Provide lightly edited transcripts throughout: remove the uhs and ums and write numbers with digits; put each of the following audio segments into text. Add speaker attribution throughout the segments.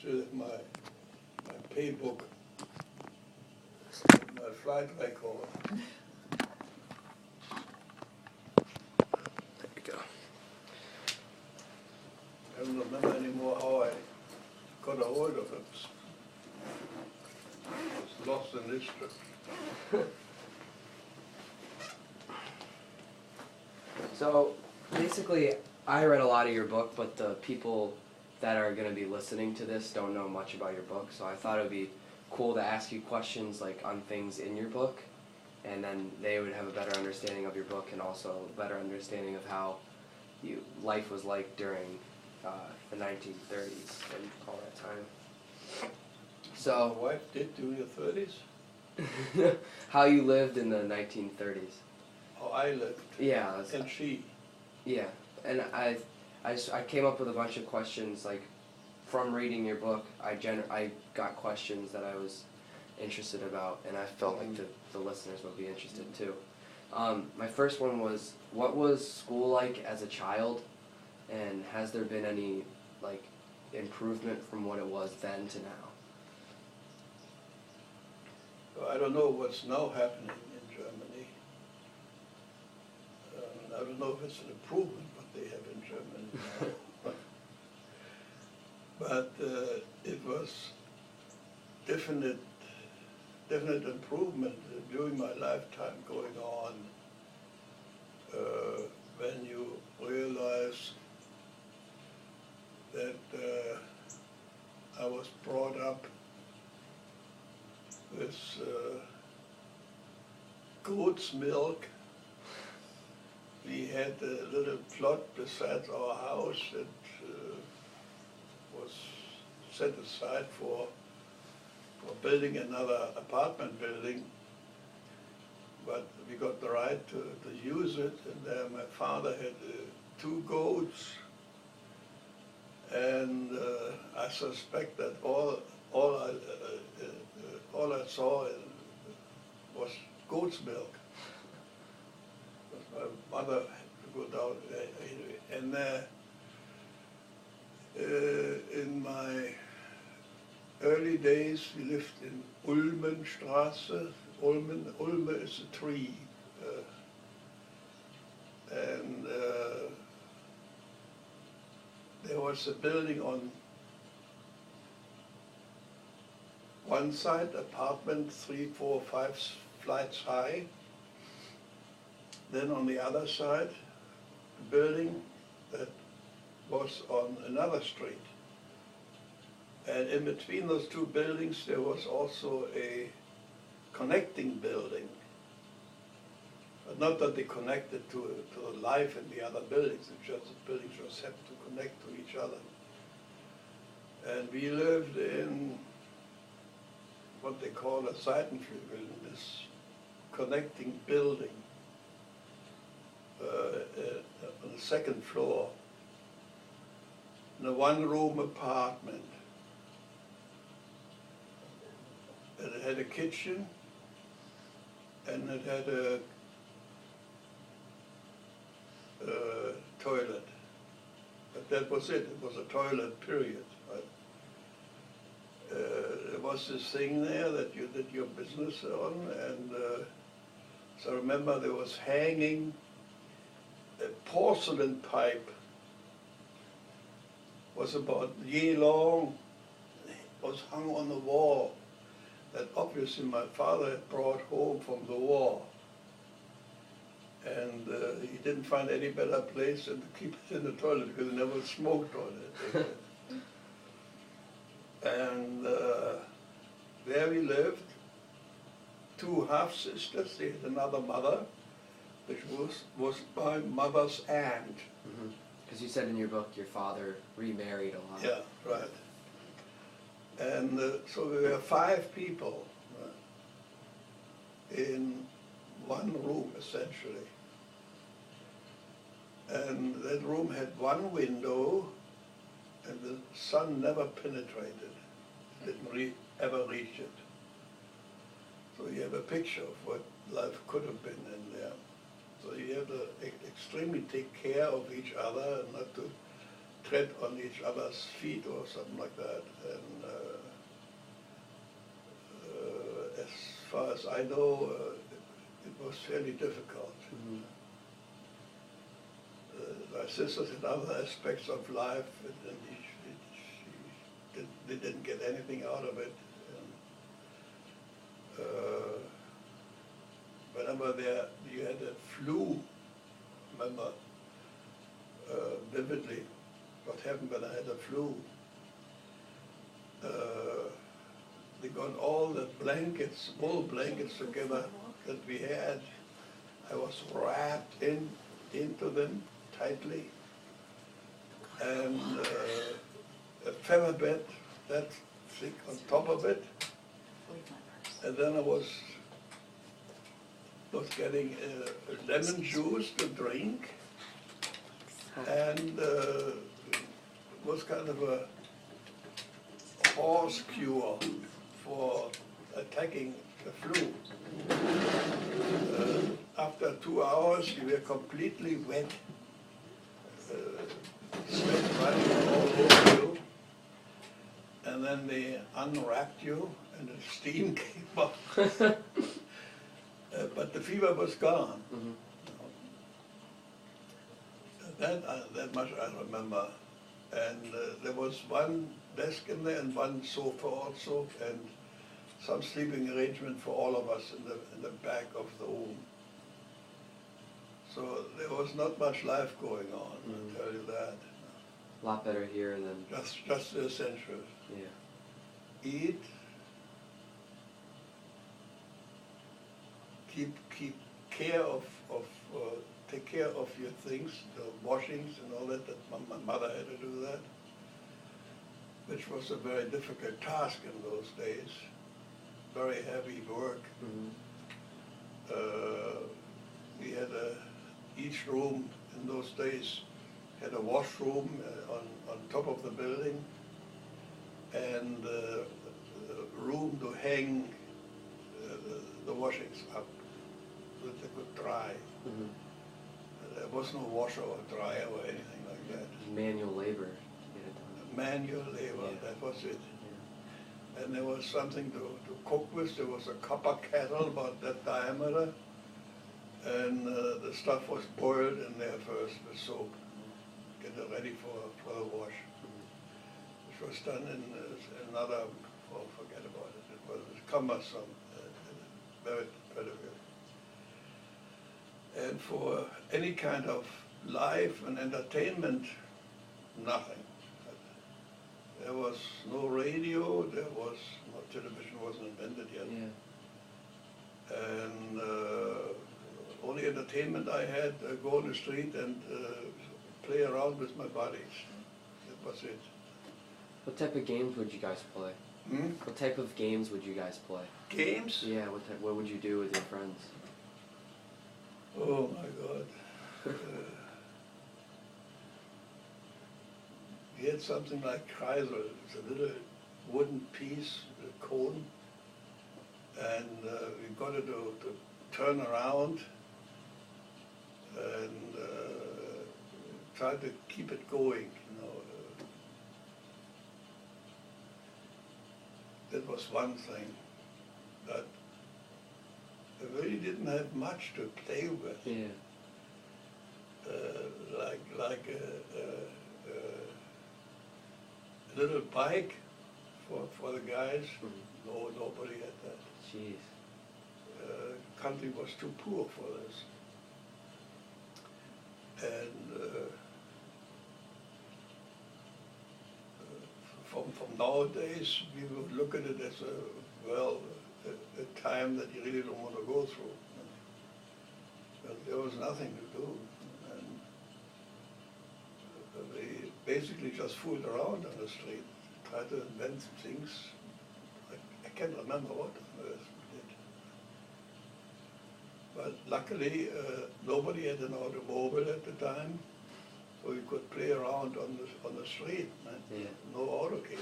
Speaker 1: still have my pay book, my flight record.
Speaker 2: There you go.
Speaker 1: I don't remember anymore how I got a hold of it. It's lost in history.
Speaker 2: So basically, I read a lot of your book, but the people that are going to be listening to this don't know much about your book. So I thought it would be cool to ask you questions like on things in your book, and then they would have a better understanding of your book and also a better understanding of how life was like during the 1930s and all that time.
Speaker 1: My
Speaker 2: So
Speaker 1: wife did during the 30s.
Speaker 2: how you lived in the 1930s.
Speaker 1: How I lived.
Speaker 2: Yeah. That's,
Speaker 1: And she.
Speaker 2: yeah, and I came up with a bunch of questions like from reading your book. I got questions that I was interested about, and I felt like the listeners would be interested too. My first one was, what was school like as a child, and has there been any like improvement from what it was then to now?
Speaker 1: I don't know what's now happening in Germany. I don't know if it's an improvement what they have in Germany now. But it was definite improvement during my lifetime going on when you realize that I was brought up with goat's milk. We had a little plot beside our house that was set aside for building another apartment building, but we got the right to use it, and my father had 2 goats, and I suspect that all I saw was goat's milk. My mother had to go down anyway. And in my early days, we lived in Ulmenstraße. Ulme is a tree. And there was a building on one side, apartment 3, 4, 5 flights high. Then on the other side, a building that was on another street. And in between those 2 buildings, there was also a connecting building. But not that they connected to the life in the other buildings, it's just the buildings just had to connect to each other. And we lived in what they call a Seitenflügel, this connecting building on the 2nd floor, in a 1-room apartment. And it had a kitchen, and it had a toilet. But that was it. It was a toilet, period. Right? There was this thing there that you did your business on, and so I remember there was hanging a porcelain pipe, was about a year long, was hung on the wall, that obviously my father had brought home from the war. And he didn't find any better place than to keep it in the toilet because he never smoked on it. And there we lived, 2 half-sisters. They had another mother, which was my mother's aunt.
Speaker 2: Because you said in your book your father remarried a lot.
Speaker 1: Yeah, right. And so we were 5 people in 1 room, essentially. And that room had 1 window, and the sun never penetrated, didn't ever reach it. So you have a picture of what life could have been in there. So you have to extremely take care of each other and not to tread on each other's feet or something like that. And as far as I know, it was fairly difficult.
Speaker 2: Mm-hmm.
Speaker 1: My sisters had other aspects of life, and they didn't get anything out of it. And, whenever you had a flu, remember vividly what happened when I had a flu. They got all the blankets, wool blankets together that we had. I was wrapped into them tightly, and a feather bed that thick on top of it. And then I was getting lemon juice to drink, and it was kind of a horse cure for attacking the flu. After 2 hours, you were completely wet, sweat running all over you, and then they unwrapped you, and the steam came up. But the fever was gone.
Speaker 2: Mm-hmm.
Speaker 1: That much I remember. And there was one desk in there and one sofa also, and some sleeping arrangement for all of us in the back of the room. So there was not much life going on, I'll tell you that.
Speaker 2: A lot better here than...
Speaker 1: Just the essentials.
Speaker 2: Yeah.
Speaker 1: Eat, take care of your things, the washings and all that my mother had to do that, which was a very difficult task in those days, very heavy work.
Speaker 2: Mm-hmm.
Speaker 1: We had each room in those days had a washroom on top of the building, and a room to hang the washings up so that they could dry.
Speaker 2: Mm-hmm.
Speaker 1: There was no washer or dryer or anything like that.
Speaker 2: Manual labor.
Speaker 1: Manual labor,
Speaker 2: Yeah.
Speaker 1: that was it.
Speaker 2: Yeah.
Speaker 1: And there was something to cook with. There was a copper kettle about that diameter, and the stuff was boiled in there first with soap. Get it ready for the wash. Which was done in another, forget about it. It was cumbersome, very difficult. And for any kind of life and entertainment, nothing. There was no radio, television wasn't invented yet.
Speaker 2: Yeah.
Speaker 1: And only entertainment I had, go on the street and play around with my buddies. That was it.
Speaker 2: What type of games would you guys play?
Speaker 1: Hmm?
Speaker 2: What type of games would you guys play?
Speaker 1: Games?
Speaker 2: Yeah, what would you do with your friends?
Speaker 1: Oh my God. We had something like Kreisel. It's a little wooden piece, a cone, and we got it to turn around and try to keep it going, That was one thing, but I really didn't have much to play with.
Speaker 2: Yeah.
Speaker 1: Like a little bike for the guys.
Speaker 2: Mm-hmm.
Speaker 1: No, nobody had that.
Speaker 2: Jeez.
Speaker 1: Country was too poor for this. And from nowadays, we would look at it as a time that you really don't want to go through. But there was nothing to do. And they basically just fooled around on the street, tried to invent things. I can't remember what on earth we did. But luckily, nobody had an automobile at the time, so you could play around on the street.
Speaker 2: Yeah.
Speaker 1: No auto came.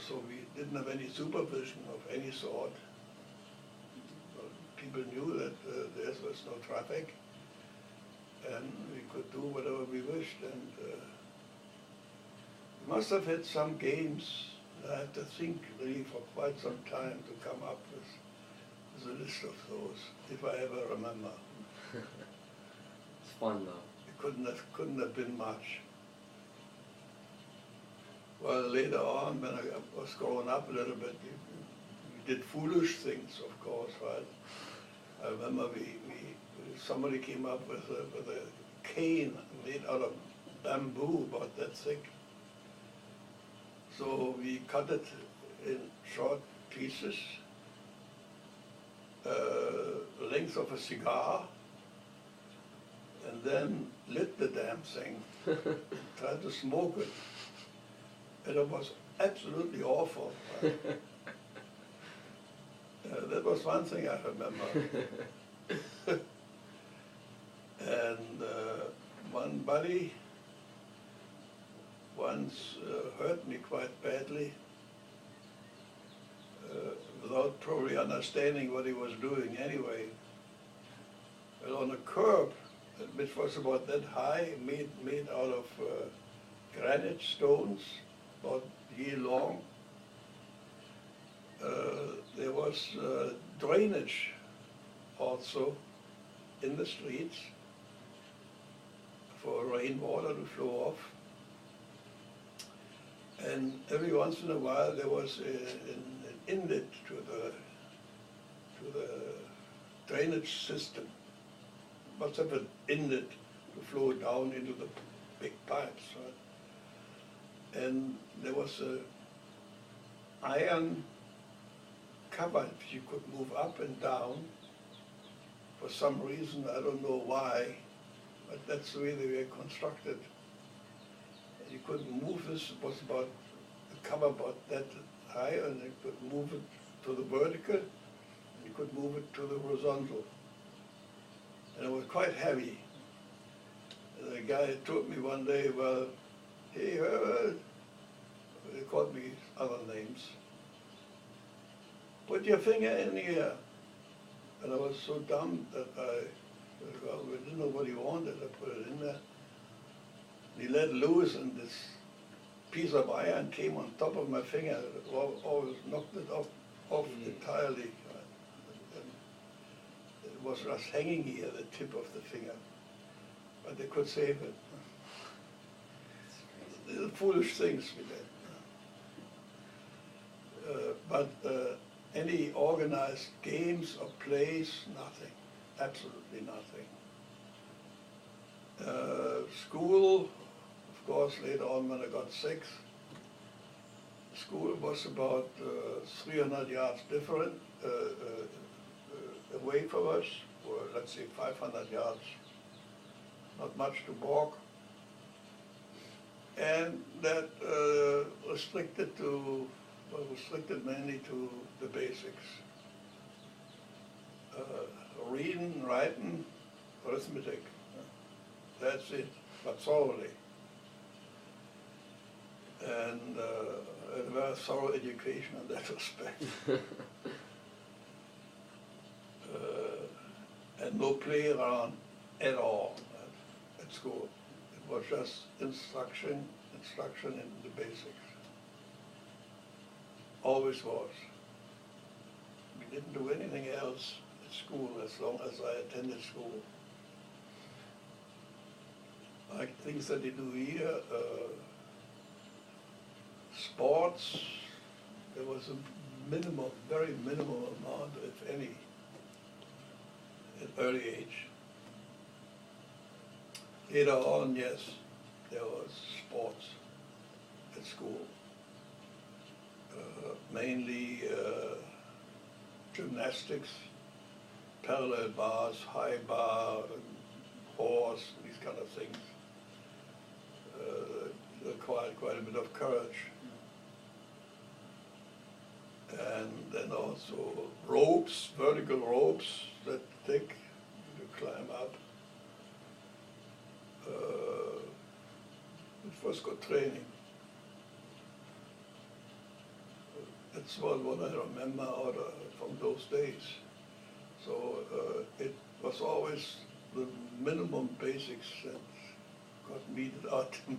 Speaker 1: So we didn't have any supervision of any sort. People knew that there was no traffic, and we could do whatever we wished. And we must have had some games. I have to think really for quite some time to come up with a list of those, if I ever remember.
Speaker 2: It's fun though.
Speaker 1: It couldn't have been much. Well, later on, when I was growing up a little bit, we did foolish things, of course, right? I remember somebody came up with a cane made out of bamboo, about that thick. So we cut it in short pieces, length of a cigar, and then lit the damn thing, tried to smoke it. And it was absolutely awful. Right? That was one thing I remember. And one buddy once hurt me quite badly without probably understanding what he was doing anyway. Well, on a curb, which was about that high, made out of granite stones, about year long, there was drainage also in the streets for rainwater to flow off. And every once in a while there was an inlet to the drainage system. Must have an inlet to flow down into the big pipes. Right? And there was a iron cover which you could move up and down. For some reason, I don't know why, but that's the way they were constructed. You could move this, it was about the cover about that high, and you could move it to the vertical, and you could move it to the horizontal. And it was quite heavy. And the guy told me one day, well, hey, Herman, they called me other names, put your finger in here. And I was so dumb that well, we didn't know what he wanted. I put it in there. He let loose, and this piece of iron came on top of my finger. It always knocked it off entirely. And it was just hanging here, the tip of the finger. But they could save it. Little foolish things we did. But any organized games or plays, nothing. Absolutely nothing. School, of course, later on when I got sick, school was about 300 yards different away from us, or let's say 500 yards, not much to walk. And that restricted mainly to the basics. Reading, writing, arithmetic. That's it, but thoroughly. And a very thorough education in that respect. And no play around at all at school. It was just instruction in the basics. Always was. We didn't do anything else at school as long as I attended school. Like things that they do here, sports, there was a minimum, very minimal amount, if any, at early age. Later on, yes, there was sports at school. Mainly gymnastics, parallel bars, high bar, horse, these kind of things. Required quite a bit of courage. And then also ropes, vertical ropes that thick to climb up. It was good training. That's what I remember from those days. So it was always the minimum basics that got meted out to me.